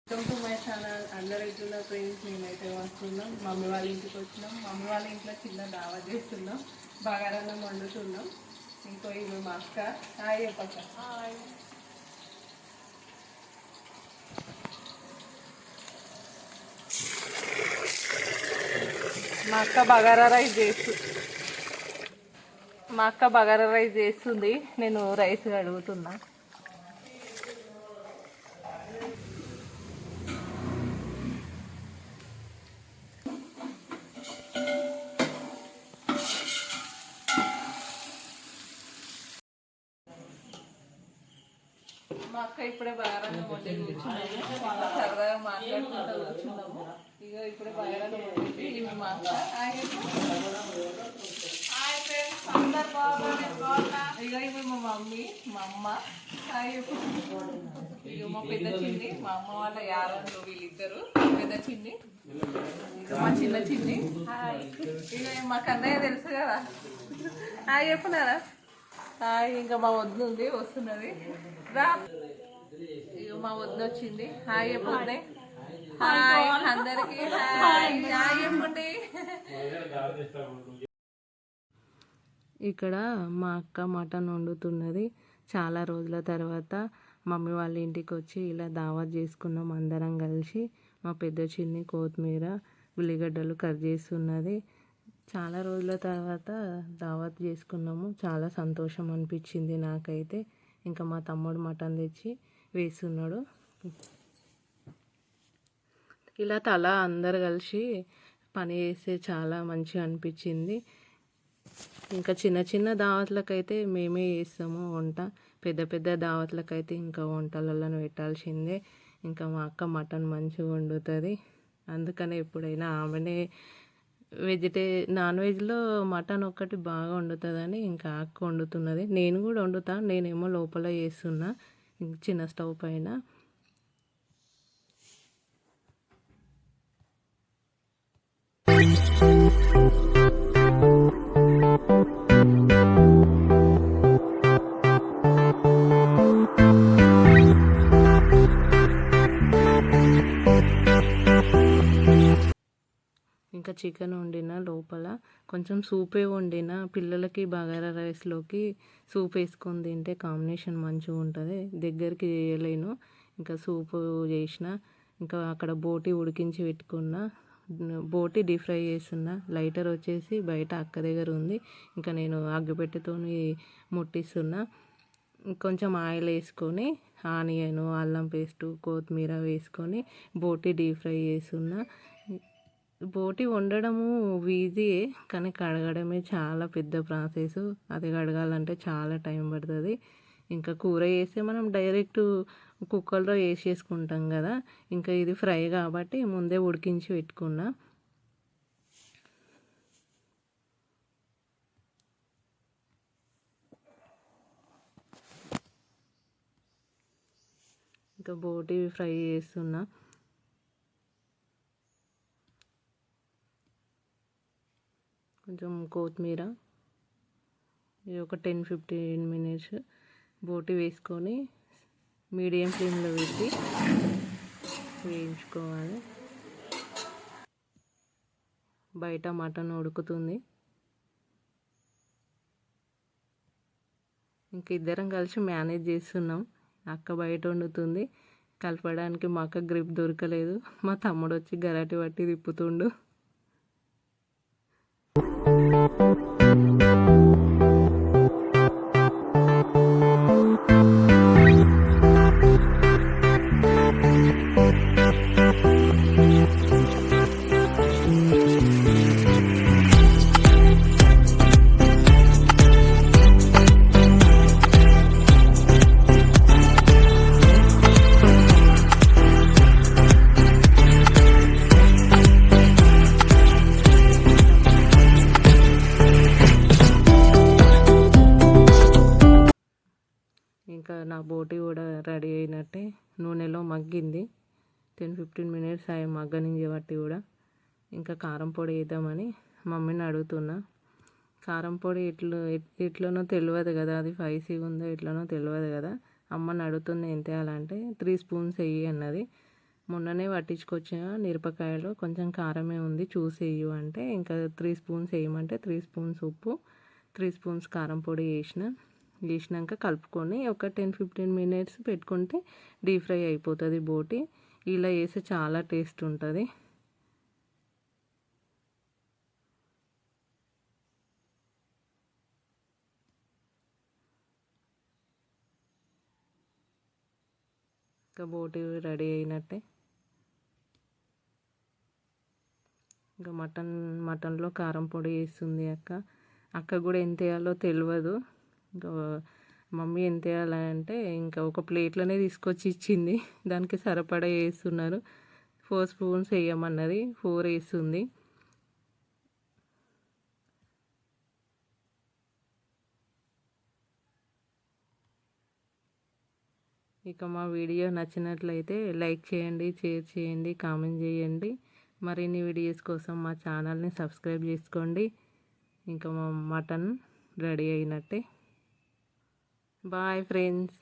Welcome to my channel. అందరు ఎట్లున్న friends, మేమైతే వస్తున్నాం. మమ్మీ వాళ్ళ ఇంటికి వచ్చినాం. మమ్మీ వాళ్ళ ఇంట్లో చిన్న దావా చేస్తున్నాం. బగారన్నం వండుతున్నాం. ఇంకో ఇవి మా అక్క. హాయ్ చెప్పక్క. మా అక్క బగారా రైస్ చేస్తుంది. నేను రైస్ అడుగుతున్నా. మా అక్క ఇప్పుడే బగారన్నం వండి కూర్చున్నాము. సరదాగా మాట్లాడుకుంటూ కూర్చున్నాము. ఇక ఇప్పుడే బగారన్నం వండింది. ఇవి మా అక్క. ఇక ఇవి మా మమ్మీ, మా అమ్మ. ఇక మా పెద్ద చిన్ని, మా అమ్మ వాళ్ళ యారంలో వీళ్ళిద్దరు. పెద్ద చిన్ని, మా చిన్న చిన్ని. ఇక మా కన్నయ్య తెలుసు కదా. హాయ్ చెప్పున్నారా. ఇంకా మా వద్దు ఉంది, వస్తున్నది. రా. ఇక మా వద్దు వచ్చింది. హాయ్ చెప్పండి. హాయ్ అందరికి. హాయ్ చెప్పండి. ఇక్కడ మా అక్క మటన్ వండుతున్నది. చాలా రోజుల తర్వాత మమ్మీ వాళ్ళ ఇంటికి వచ్చి ఇలా దావత్ చేసుకున్నాం అందరం కలిసి. మా పెద్ద చిన్ని కొత్తిమీర, ఉల్లిగడ్డలు కట్ చేస్తున్నది. చాలా రోజుల తర్వాత దావత్ చేసుకున్నాము. చాలా సంతోషం అనిపించింది నాకైతే. ఇంకా మా తమ్ముడు మటన్ తెచ్చి వేస్తున్నాడు. ఇలా తల అందరు కలిసి పని చేస్తే చాలా మంచిగా అనిపించింది. ఇంకా చిన్న చిన్న దావత్లకైతే మేమే చేస్తాము వంట. పెద్ద పెద్ద దావత్లకైతే ఇంకా వంటలలో పెట్టాల్సిందే. ఇంకా మా అక్క మటన్ మంచిగా వండుతుంది. అందుకనే ఎప్పుడైనా ఆమెనే నాన్ వెజ్లో మటన్ ఒక్కటి బాగా వండుతుందని ఇంకా అక్క వండుతున్నది. నేను కూడా వండుతాను. నేనేమో లోపల చేస్తున్నా చిన్న స్టవ్ పైన. ఇంకా చికెన్ వండిన లోపల కొంచెం సూపే వండిన. పిల్లలకి బగారా రైస్లోకి సూప్ వేసుకొని తింటే కాంబినేషన్ మంచిగా ఉంటుంది. దగ్గరికి చేయలేను. ఇంకా సూపు చేసిన. ఇంకా అక్కడ బోటి ఉడికించి పెట్టుకున్న. బోటి డీప్ ఫ్రై చేస్తున్నా. లైటర్ వచ్చేసి బయట అక్క దగ్గర ఉంది. ఇంకా నేను అగ్గిపెట్టెతో ముట్టిస్తున్నా. కొంచెం ఆయిల్ వేసుకొని ఆనియన్, అల్లం పేస్టు, కొత్తిమీర వేసుకొని బోటి డీప్ ఫ్రై చేస్తున్నా. బోటి వండడము ఈజీయే, కానీ కడగడమే చాలా పెద్ద ప్రాసెస్. అది కడగాలంటే చాలా టైం పడుతుంది. ఇంకా కూర చేస్తే మనం డైరెక్ట్ కుక్కర్లో వేసేసుకుంటాం కదా. ఇంకా ఇది ఫ్రై కాబట్టి ముందే ఉడికించి పెట్టుకున్నా. ఇంకా బోటి ఫ్రై చేస్తున్నా. కొంచెం కొత్తిమీర, ఇది ఒక 10-15 మినిట్స్ బోటి వేసుకొని మీడియం ఫ్లేమ్లో పెట్టి వేయించుకోవాలి. బయట మటన్ ఉడుకుతుంది. ఇంక ఇద్దరం కలిసి మేనేజ్ చేస్తున్నాం. అక్క బయట వండుతుంది. కలపడానికి మా అక్క గ్రిప్ దొరకలేదు. మా తమ్ముడు వచ్చి గరాటి పట్టి తిప్పుతుండు. ఇంకా నా బోటి కూడా రెడీ అయినట్టే. నూనెలో మగ్గింది. 10-15 మినిట్స్ అయ్యి మగ్గనించి బట్టి కూడా. ఇంకా కారం పొడి వేద్దామని మమ్మీని అడుగుతున్నా. కారం పొడి ఎట్లనో తెలియదు కదా, అది స్పైసీగా ఉందో ఎట్లనో తెలియదు కదా. అమ్మని అడుగుతున్నా ఎంత వేయాలంటే 3 స్పూన్స్ వేయి అన్నది. మొన్ననే పట్టించుకొచ్చిన మిరపకాయలు, కొంచెం కారమే ఉంది చూసి వేయు అంటే ఇంకా 3 స్పూన్స్ వేయమంటే 3 స్పూన్స్ ఉప్పు, 3 స్పూన్స్ కారం పొడి వేసినాక కలుపుకొని ఒక 10-15 మినిట్స్ పెట్టుకుంటే డీప్ ఫ్రై అయిపోతుంది బోటి. ఇలా వేస్తే చాలా టేస్ట్ ఉంటుంది. ఇంకా బోటి రెడీ అయినట్టే. ఇంకా మటన్లో కారం పొడి వేస్తుంది అక్క కూడా ఎంత వేయాలో తెలియదు. ఇంకా మమ్మీ ఎంత వేయాలంటే ఇంకా ఒక ప్లేట్లోనే తీసుకొచ్చి ఇచ్చింది. దానికి సరిపడా వేస్తున్నారు. 4 స్పూన్స్ వేయమన్నది, 4 వేస్తుంది. ఇక మా వీడియో నచ్చినట్లయితే లైక్ చేయండి, షేర్ చేయండి, కామెంట్ చేయండి. మరిన్ని వీడియోస్ కోసం మా ఛానల్ని సబ్స్క్రైబ్ చేసుకోండి. ఇంకా మా మటన్ రెడీ అయినట్టే. Bye friends.